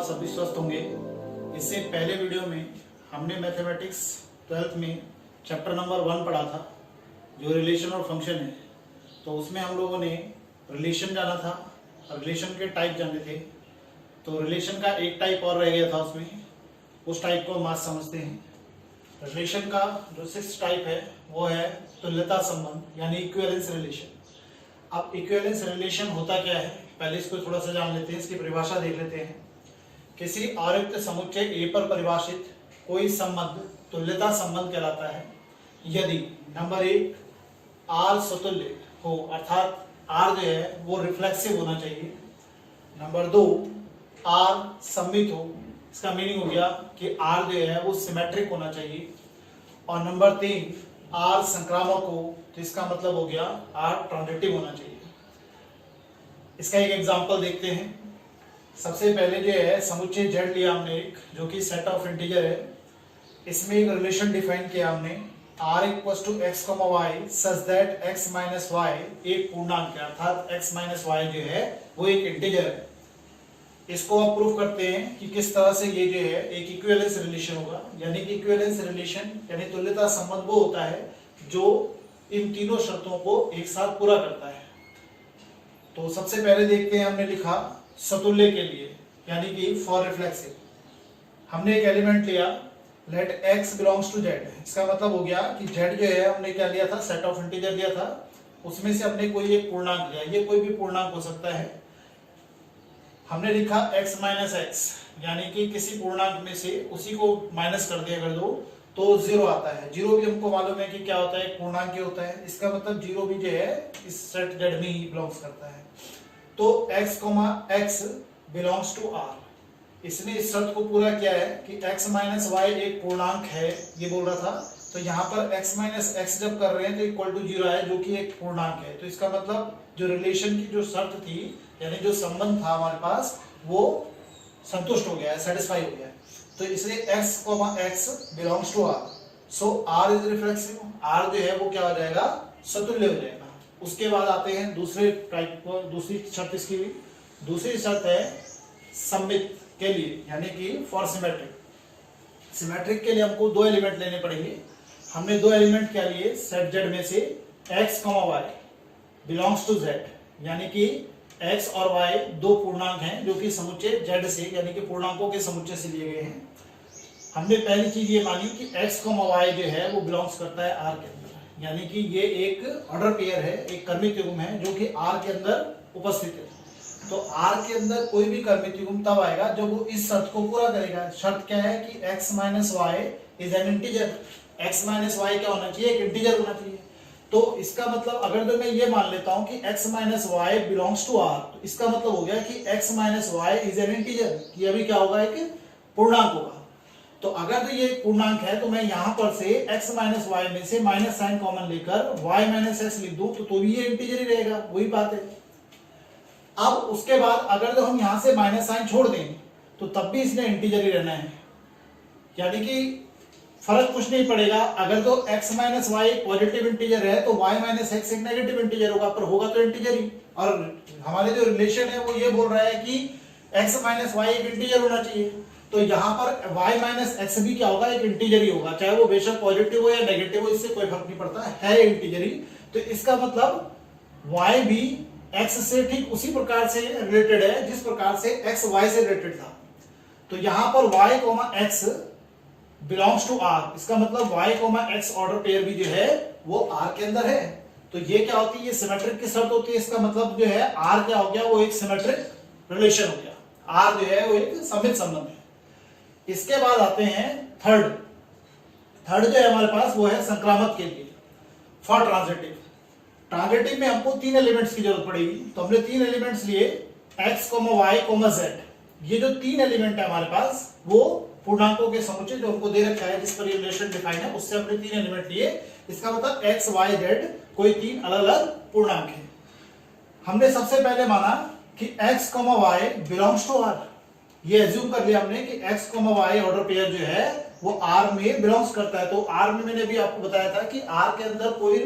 आप सभी स्वस्थ होंगे। इससे पहले वीडियो में हमने मैथमेटिक्स 12th में चैप्टर नंबर 1 पढ़ा था, जो रिलेशन और फंक्शन है। तो उसमें हम लोगों ने रिलेशन जाना था, रिलेशन के टाइप जाने थे। तो रिलेशन का एक टाइप और रह गया था उसमें, उस टाइप को हम आज समझते हैं। रिलेशन का जो 6th टाइप है वो है तुल्यता संबंध यानी इक्विवेलेंस रिलेशन। अब इक्विवेलेंस रिलेशन होता क्या है, पहले इसको थोड़ा सा जान लेते हैं, इसकी परिभाषा देख लेते हैं। किसी आयुक्त समुच्चय ए पर परिभाषित कोई संबंध तुल्यता संबंध कहलाता है यदि नंबर 1 आर समतुल्य हो, अर्थात आर जो है वो रिफ्लेक्सिव होना चाहिए। नंबर 2 आर सममित हो, इसका मीनिंग हो गया कि आर जो है वो सिमेट्रिक होना चाहिए। और नंबर 3 आर संक्रामक हो, तो इसका मतलब हो गया आर ट्रांजिटिव होना चाहिए। इसका एक एग्जांपल देखते हैं। सबसे पहले जो है समुच्चय Z लिया हमने एक, जो कि सेट ऑफ इंटीजर है। इसमें एक रिलेशन डिफाइन किया हमने R = x, y such that x - y एक पूर्णांक है, अर्थात x - y जो है वो एक इंटीजर है। इसको आप प्रूव करते हैं कि किस तरह से ये जो है एक इक्विवेलेंस रिलेशन होगा। यानी कि इक्विवेलेंस रिलेशन यानी तुल्यता संबंध वो होता है जो इन तीनों शर्तों को एक साथ पूरा करता है। तो सबसे पहले देखते हैं, हमने लिखा समतुल्य के लिए यानी कि फॉर रिफ्लेक्सिव। हमने एक एलिमेंट लिया let x belongs to z। इसका मतलब हो गया कि z जो है हमने क्या लिया था, सेट ऑफ इंटीजर लिया था, उसमें से हमने कोई एक पूर्णांक लिया। ये कोई भी पूर्णांक हो सकता है। हमने लिखा x - x यानी कि किसी पूर्णांक में से उसी को माइनस कर दिया अगर दो तो 0 आता है। 0 भी हमको मालूम है कि क्या होता है, एक पूर्णांक होता है। इसका मतलब 0 भी जो है इस सेट Z में ही बिलोंग्स करता है। तो x, x belongs to R, इसने इस शर्त को पूरा किया है कि x - y एक पूर्णांक है, ये बोल रहा था। तो यहाँ पर x - x जब कर रहे हैं तो इक्वल टू 0 है, जो कि एक पूर्णांक है। तो इसका मतलब जो रिलेशन की जो शर्त थी यानी जो संबंध था हमारे पास वो संतुष्ट हो गया है, सेटिस्फाई हो गया है। तो इसलिए x, x belongs to R, so R is reflexive. R जो है वो क्या हो जाएगा, समतुल्य हो जाएगा। उसके बाद आते हैं दूसरे टाइप को, दूसरी शर्त इसकी भी। दूसरी शर्त है सममित के लिए यानी कि फॉर सिमेट्रिक। सिमेट्रिक के लिए हमको 2 एलिमेंट लेने पड़ेंगे। हमने 2 एलिमेंट क्या लिए, सेट Z में से x, y belongs to Z, यानी कि x और y दो पूर्णांक हैं जो कि समुच्चय Z से यानी कि पूर्णांकों के समुच्चय से लिए गए हैं। हमने पहली चीज ये मानी कि x, y जो है वो बिलोंग्स करता है R के अंदर, यानी कि ये एक ऑर्डर पेयर है, एक क्रमिक युग्म है जो कि R के अंदर उपस्थित है। तो R के अंदर कोई भी क्रमिक युग्म तब आएगा जब वो इस शर्त को पूरा करेगा। शर्त क्या है कि x - y is an integer. x - y क्या होना चाहिए, एक इंटीजर होना चाहिए। तो इसका मतलब अगर तो मैं ये मान लेता हूं कि x - y belongs to R, तो इसका मतलब हो गया कि x - y is an integer, कि अभी क्या होगा, एक पूर्णांक होगा। तो अगर तो ये पूर्णांक है तो मैं यहां पर से x - y में से माइनस साइन कॉमन लेकर y - x लिख दूं तो भी ये इंटीजर ही रहेगा, वही बात है। अब उसके बाद अगर तो हम यहां से माइनस साइन छोड़ दें तो तब भी इसने इंटीजर ही रहना है, यानी कि फर्क कुछ नहीं पड़ेगा। अगर तो x - y पॉजिटिव इंटीजर है तो y - x एक नेगेटिव इंटीजर होगा, पर होगा तो इंटीजर ही। और हमारे जो रिलेशन है वो ये बोल रहा है कि x - y एक इंटीजर होना चाहिए। तो यहाँ पर y - x भी क्या होगा, एक इंटीजर ही होगा, चाहे वो बेशक पॉजिटिव हो या नेगेटिव हो, इससे कोई फर्क नहीं पड़ता है इंटीजर ही। तो इसका मतलब y भी x से ठीक उसी प्रकार से रिलेटेड है जिस प्रकार से x y से रिलेटेड था। तो यहाँ पर y, x belongs to R, इसका मतलब y, x ऑर्डर पेयर भी जो है वो R के अंदर है। तो ये क्या होती है, ये सिमेट्रिक की शर्त होती है। इसका मतलब जो है R क्या हो गया, वो एक सिमेट्रिक रिलेशन हो गया। R जो है वो एक सममित संबंध है। इसके बाद आते हैं थर्ड जो है हमारे पास वो है संक्रामक के लिए, फॉर ट्रांजिटिव। ट्रांजिटिव में हमको 3 एलिमेंट्स की जरूरत पड़ेगी। तो हमने 3 एलिमेंट्स लिए x, y, z। ये जो 3 एलिमेंट है हमारे पास वो पूर्णांकों के समुच्चय जो हमको दे रखा है, जिस पर ये रिलेशन डिफाइन है, उससे हमने 3 एलिमेंट लिए। इसका मतलब x, y, z कोई 3 अलग अलग पूर्णांक है। हमने सबसे पहले माना कि x, y belongs to R। ये एज्यूम कर लिया हमने कि x, y ऑर्डर पेयर जो है वो R में बिलोंग्स करता है। तो R में मैंने भी आपको बताया था कि R के अंदर कोई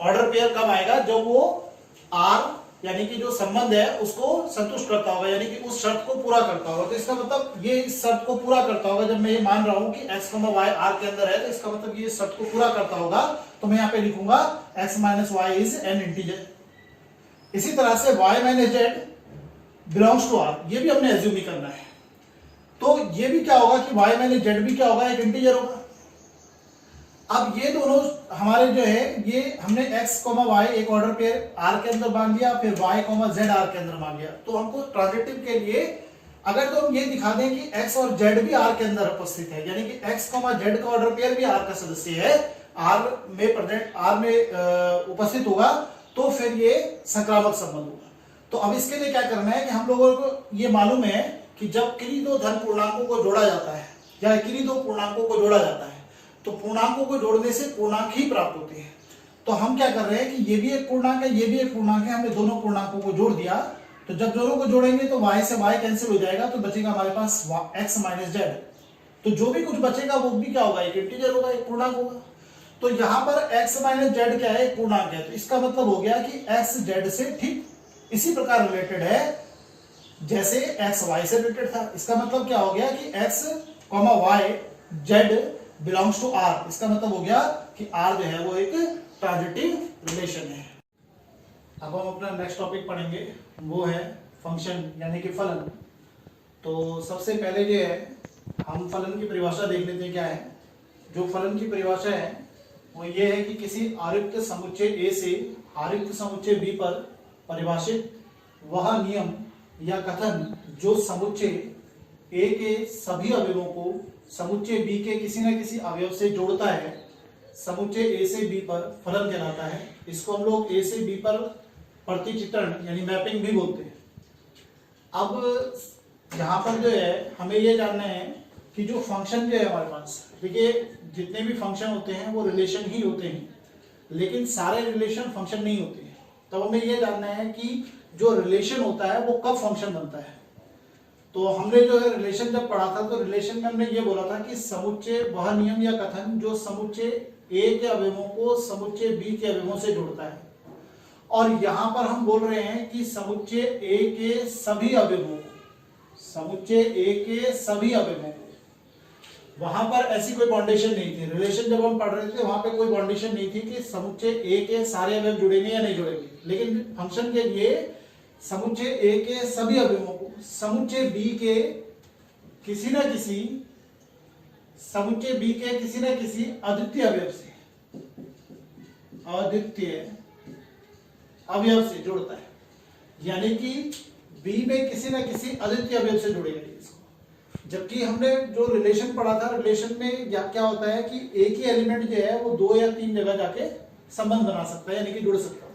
ऑर्डर पेयर कब आएगा, जब वो R यानी कि जो संबंध है उसको संतुष्ट करता होगा, यानी कि उस शर्त को पूरा करता होगा। तो इसका मतलब ये इस शर्त को पूरा करता होगा। जब मैं ये मान रहा हूं कि x, y R के अंदर है, तो इसका मतलब ये शर्त को पूरा करता होगा। तो मैं यहाँ पे लिखूंगा x - y is an integer. इसी तरह से y - z belongs to R, ये भी हमने एज्यूम ही करना है। तो ये भी क्या होगा कि y - z भी क्या होगा, एक इंटीजर होगा। अब ये दोनों हमारे जो है, ये हमने x, y एक ऑर्डर पेयर R के अंदर मान लिया, फिर y, z R के अंदर मान लिया। तो हमको ट्रांजिटिव के लिए अगर तो हम ये दिखा दें कि x और z भी R के अंदर उपस्थित है, यानी कि x, z का ऑर्डर पेयर भी R का सदस्य है, R में उपस्थित होगा, तो फिर ये सकारात्मक संबंध होगा। तो अब इसके लिए क्या करना है कि हम लोगों को ये मालूम है कि जब किन्हीं दो धन पूर्णांकों को जोड़ा जाता है या किन्हीं दो पूर्णांकों को जोड़ा जाता है, तो पूर्णांकों को जोड़ने से पूर्णांक ही प्राप्त होते हैं। तो हम क्या कर रहे हैं कि ये भी एक पूर्णांक है, ये भी एक पूर्णांक है, हमने दोनों पूर्णांकों को जोड़ दिया। तो जब दोनों को जोड़ेंगे तो y से y कैंसिल हो जाएगा, तो बचेगा हमारे पास x - z। तो जो भी कुछ बचेगा वो भी क्या होगा, एक इंटीजर होगा, एक पूर्णांक होगा। तो यहाँ पर x - z क्या है, एक पूर्णांक है। तो इसका मतलब हो गया कि x z से ठीक इसी प्रकार रिलेटेड है जैसे x y से रिलेटेड था। इसका मतलब क्या हो गया कि x, y, z belongs to R। इसका मतलब हो गया कि R जो है वो एक ट्रांजिटिव रिलेशन है। अब हम अपना नेक्स्ट टॉपिक पढ़ेंगे, वो है फंक्शन यानी कि फलन। तो सबसे पहले जो है हम फलन की परिभाषा देख लेते हैं क्या है। जो फलन की परिभाषा है वो ये है कि किसी आरिक्त समुच्चय A से आरिक्त समुच्चय B पर परिभाषित वह नियम या कथन जो समुच्चय A के सभी अवयवों को समुच्चय B के किसी न किसी अवयव से जोड़ता है, समुच्चय A से B पर फलन कहलाता है। इसको हम लोग A से B पर प्रतिचित्रण यानी मैपिंग भी बोलते हैं। अब यहाँ पर जो है हमें ये जानना है कि जो फंक्शन जो है हमारे पास, देखिए जितने भी फंक्शन होते हैं वो रिलेशन ही होते हैं, लेकिन सारे रिलेशन फंक्शन नहीं होते हैं। तो हमें ये जानना है कि जो रिलेशन होता है वो कब फंक्शन बनता है। तो हमने जो है रिलेशन जब पढ़ा था, तो रिलेशन में हमने ये बोला था कि समुच्चय वह नियम या कथन जो समुच्चय A के अवयवों को समुच्चय B के अवयवों से जोड़ता है। और यहां पर हम बोल रहे हैं कि समुच्चय A के सभी अवयवों को, समुच्चय A के सभी अवयवों को, वहां पर ऐसी कोई बाउंडेशन नहीं थी। रिलेशन जब हम पढ़ रहे थे वहां पे कोई बाउंडेशन नहीं थी कि समुच्चय A के सारे अवयव जुड़ेंगे या नहीं जुड़ेंगे, लेकिन फंक्शन के लिए समुच्चय A के सभी अवयवों को समुच्चय B के किसी न किसी अद्वितीय अवयव से जोड़ता है, यानी कि B में किसी न किसी अद्वितीय अवयव से जोड़ेगा इसको। जबकि हमने जो रिलेशन पढ़ा था, रिलेशन में क्या होता है कि एक ही एलिमेंट जो है वो 2 या 3 जगह जाके संबंध बना सकता है, यानी कि जुड़ सकता है।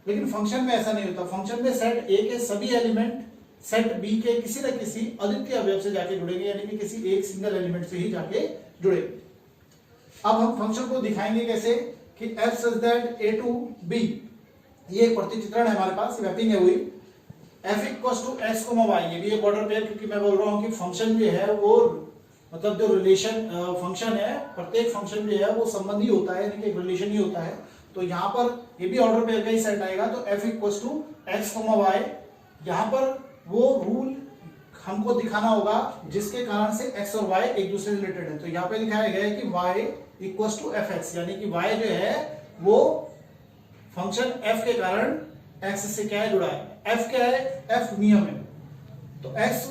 लेकिन फंक्शन में ऐसा नहीं होता। फंक्शन में सेट A के सभी एलिमेंट सेट B के किसी न किसी अद्वितीय अवयव से जाके जुड़ेंगे, यानी कि किसी एक सिंगल एलिमेंट से ही जाके जुड़ेंगे। अब हम फंक्शन को दिखाएंगे कैसे कि f such that a to b, ये एक प्रतिचित्रण है हमारे पास, मैपिंग है हुई f equals to x, y। ये भी एक ऑर्डर पेयर, क्योंकि मैं बोल रहा हूँ कि फंक्शन जो है वो मतलब जो रिलेशन फंक्शन है, प्रत्येक फंक्शन जो है वो संबंधी होता है, यानी कि एक रिलेशन ही होता है। तो यहाँ पर ये भी ऑर्डर पेयर का ही सेट आएगा। तो f equals to x, y, यहाँ पर वो रूल हमको दिखाना होगा जिसके कारण से x और y एक दूसरे से रिलेटेड है। तो यहाँ पे दिखाया गया है कि y इक्वल्स टू fx, यानी कि y जो है वो फंक्शन f के कारण x से क्या है, जुड़ा है। f क्या है, f नियम है। तो x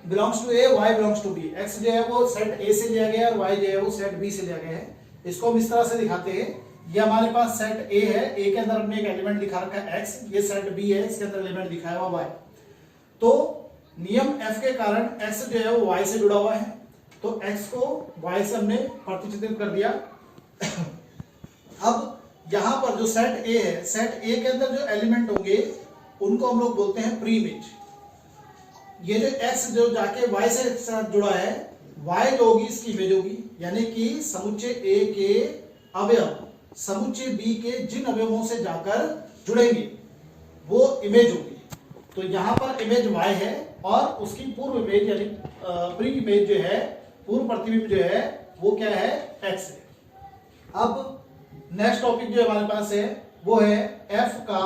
belongs to a, y belongs to b। x जो है वो सेट a से लिया गया है और y जो है वो सेट b से लिया गया है। इसको हम इस तरह से दिखाते हैं, ये हमारे पास सेट A है, A के अंदर हमने एक एलिमेंट दिखा रखा है x, ये सेट B है, इसके अंदर एलिमेंट दिखाया हुआ y। तो नियम f के कारण x जो है वो y से जुड़ा हुआ है, तो x को y से हमने प्रतिचित्रित कर दिया। अब यहां पर जो सेट A है, सेट A के अंदर जो एलिमेंट होंगे उनको हम लोग बोलते हैं प्री इमेज। ये जो x जो जाके y से साथ जुड़ा है, y जो होगी इसकी इमेज होगी, यानी कि समुच्चय A के अवयव समुच्चय B के जिन अवयवों से जाकर जुड़ेंगे वो इमेज होगी। तो यहाँ पर इमेज y है और उसकी पूर्व इमेज यानी प्री इमेज जो है, पूर्व प्रतिबिंब जो है वो क्या है, x है। अब नेक्स्ट टॉपिक जो हमारे पास है वो है f का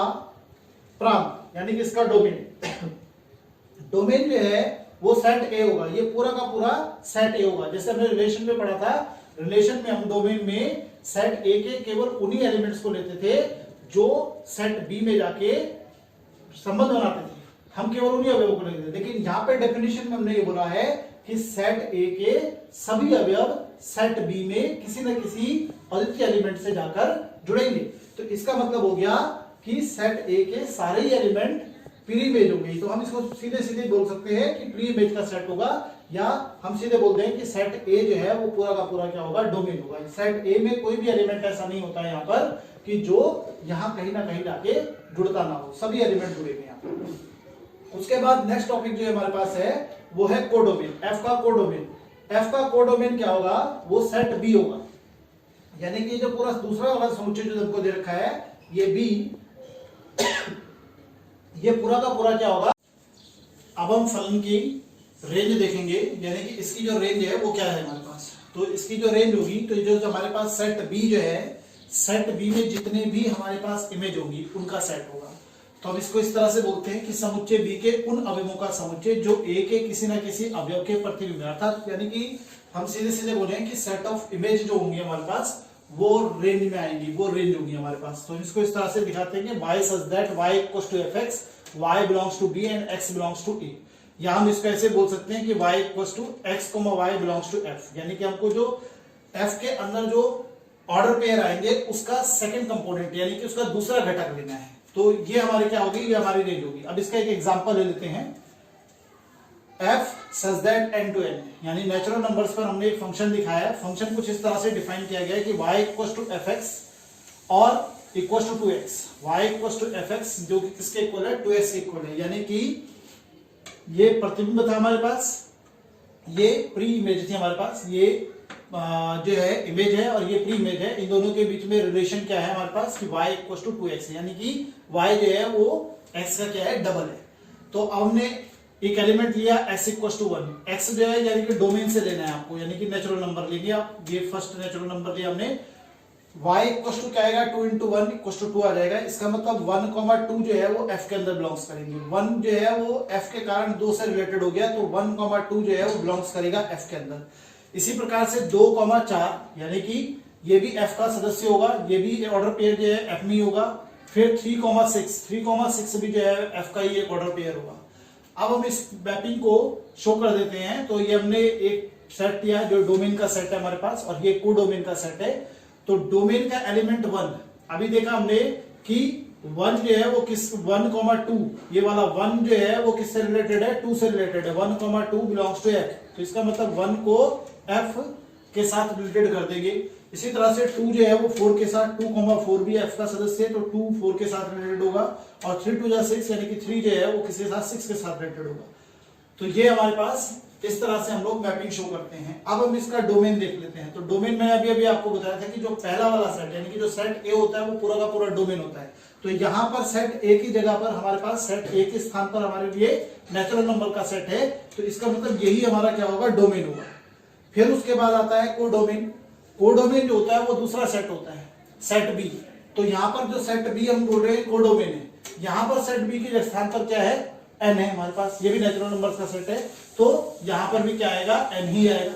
प्रांत यानी कि इसका डोमेन, डोमेन जो है वो सेट ए होगा, ये पूरा का पूरा सेट ए होगा। जैसे हमने रिलेशन में पढ़ा था, रिलेशन में हम डोमेन में सेट ए के केवल उन्हीं एलिमेंट्स को लेते थे जो सेट बी में जाके संबंध बनाते थे, हम केवल उन्हीं अवयवों को लेते थे। लेकिन यहाँ पे डेफिनेशन में हमने ये बोला है कि सेट ए के सभी अवयव सेट बी में किसी न किसी अद्वितीय एलिमेंट से जाकर जुड़ेंगे। तो इसका मतलब हो गया कि सेट ए के सारे ही एलिमेंट प्री इमेज होंगे। तो हम इसको सीधे सीधे बोल सकते हैं कि प्री इमेज का सेट होगा, या हम सीधे बोलते हैं कि सेट ए जो है वो पूरा का पूरा क्या होगा, डोमेन होगा। सेट ए में कोई भी एलिमेंट ऐसा नहीं होता है यहाँ पर कि जो यहाँ कहीं ना कहीं जाके जुड़ता ना हो, सभी एलिमेंट जुड़ेंगे यहाँ पर। उसके बाद नेक्स्ट टॉपिक जो हमारे पास है वो है कोडोमेन, एफ का कोडोमेन। एफ का कोडोमेन क्या होगा, वो सेट बी होगा, यानी कि जो पूरा दूसरा वाला समुच्चय जो हमको दे रखा है ये बी, ये पूरा का पूरा क्या होगा। अब हम फलन की रेंज देखेंगे, यानी कि इसकी जो रेंज है वो क्या है हमारे पास। तो इसकी जो रेंज होगी, तो जो हमारे पास सेट बी जो है, सेट बी में जितने भी हमारे पास इमेज होगी उनका सेट होगा। तो हम इसको इस तरह से बोलते हैं कि समुच्चय बी के उन अवयवों का समुच्चय जो ए के किसी न किसी अवयव के प्रतिबिंब, अर्थात यानी कि हम सीधे सीधे बोले कि सेट ऑफ इमेज जो होंगी हमारे पास वो रेंज में आएंगी, वो रेंज होगी हमारे पास। तो इसको इस तरह से दिखाते हैं कि y such that y equals to fx, y belongs to b and x belongs to a। या हम इसको ऐसे बोल सकते हैं कि y equals to x, y belongs to f, यानी कि हमको जो f के अंदर जो ऑर्डर पेयर आएंगे उसका सेकंड कंपोनेंट यानी कि उसका दूसरा घटक लेना है। तो ये हमारी क्या होगी, ये हमारी रेंज होगी। अब इसका एक एग्जांपल ले लेते हैं, f such that n to n, यानी नेचुरल नंबर्स पर हमने एक फंक्शन दिखाया है। फंक्शन कुछ इस तरह से डिफाइन किया गया है कि y इक्वल्स टू fx और equals to 2x, y equals to fx जो कि किसके इक्वल है, 2x के इक्वल है। यानी कि ये प्रतिबिंब था हमारे पास, ये प्री इमेज थी हमारे पास, ये जो है इमेज है और ये प्री इमेज है। इन दोनों के बीच में रिलेशन क्या है हमारे पास कि y इक्वल्स टू 2x, यानी कि y जो है वो x का क्या है, डबल है। तो अब हमने एक एलिमेंट लिया x इक्वल्स टू 1, x जो है यानी कि डोमेन से लेना है आपको, यानी कि नेचुरल नंबर लेंगे आप। ये फर्स्ट नेचुरल नंबर लिया हमने, y इक्वल्स टू क्या आएगा, 2 into 1 इक्वल्स टू 2 आ जाएगा। इसका मतलब 1, 2 जो है वो f के अंदर बिलोंग्स करेंगे। 1 जो है वो f के कारण 2 से रिलेटेड हो गया, तो 1, 2 जो है वो बिलोंग्स करेगा f के अंदर। इसी प्रकार से 2, 4 यानी कि ये भी f का सदस्य होगा, ये भी ऑर्डर पेयर जो है f में ही होगा। फिर 3, 6 भी जो है f का ही एक ऑर्डर पेयर होगा। अब हम इस मैपिंग को शो कर देते हैं। तो ये हमने एक सेट लिया जो डोमेन का सेट है हमारे पास, और ये कोडोमेन का सेट है। तो डोमेन का एलिमेंट 1, अभी देखा हमने कि 1 जो है वो किस 1, 2, ये वाला 1 जो है वो किससे रिलेटेड है, 2 से रिलेटेड है। 1, 2 बिलोंग्स टू f, तो इसका मतलब 1 को f के साथ रिलेटेड कर देंगे। इसी तरह से 2 जो है वो 4 के साथ, 2, 4 भी f का सदस्य है, तो 2 4 के साथ रिलेटेड होगा। और 3, 2 6 यानी कि 3 जो है वो किसके साथ, 6 के साथ रिलेटेड होगा। तो ये हमारे पास इस तरह से हम लोग मैपिंग शो करते हैं। अब हम इसका डोमेन देख लेते हैं। तो डोमेन में अभी आपको बताया था कि जो पहला वाला सेट यानी कि जो सेट ए होता है वो पूरा का पूरा डोमेन होता है। तो यहाँ पर सेट ए की जगह पर हमारे पास सेट ए के स्थान पर हमारे लिए नेचुरल नंबर का सेट है, तो इसका मतलब यही हमारा क्या होगा, डोमेन होगा। फिर उसके बाद आता है कोडोमेन। कोडोमेन जो होता है वो दूसरा सेट होता है, सेट बी। तो यहाँ पर जो सेट बी हम बोल रहे हैं कोडोमेन है, यहाँ पर सेट बी के स्थान पर क्या है, n है हमारे पास, ये भी नेचुरल नंबर का सेट है, तो यहाँ पर भी क्या आएगा, n ही आएगा।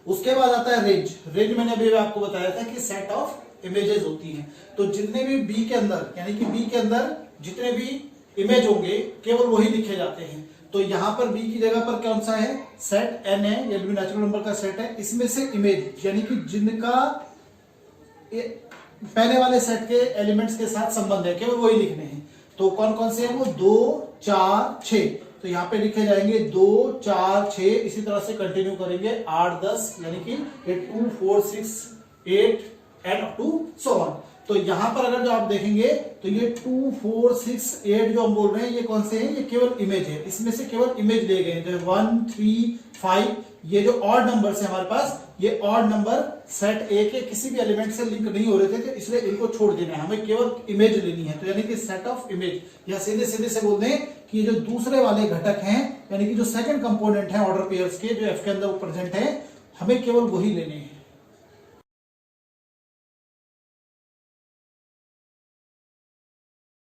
उसके बाद आता है रेंज। रेंज मैंने अभी आपको बताया था कि सेट ऑफ इमेजेस होती हैं। तो जितने भी बी के अंदर यानी कि बी के अंदर जितने भी इमेज होंगे केवल वही लिखे जाते हैं। तो यहाँ पर बी की जगह पर कौन सा है, सेट n है, ये भी नेचुरल नंबर का सेट है। इसमें से इमेज यानी कि जिनका पहले वाले सेट के एलिमेंट्स के साथ संबंध है केवल वही लिखने हैं। तो कौन कौन से हैं वो, 2, 4, 6। तो यहाँ पे लिखे जाएंगे 2, 4, 6, इसी तरह से कंटिन्यू करेंगे 8, 10 यानी कि 2, 4, 6, 8 and up to so on. तो यहाँ पर अगर जो आप देखेंगे तो ये 2, 4, 6, 8 जो हम बोल रहे हैं ये कौन से हैं, ये केवल इमेज है। इसमें से केवल इमेज ले गए हैं। 1, 3, 5 ये जो ऑड नंबर्स है हमारे पास, ये ऑड नंबर सेट ए के किसी भी एलिमेंट से लिंक नहीं हो रहे थे, तो इसलिए इनको छोड़ देना है, हमें केवल इमेज लेनी है। तो यानी कि सेट ऑफ इमेज, या सीधे सीधे से बोल दें कि जो दूसरे वाले घटक हैं यानी कि जो सेकंड कंपोनेंट है ऑर्डर पेयर्स के, जो एफ के अंदर प्रेजेंट है, हमें केवल वही लेने हैं।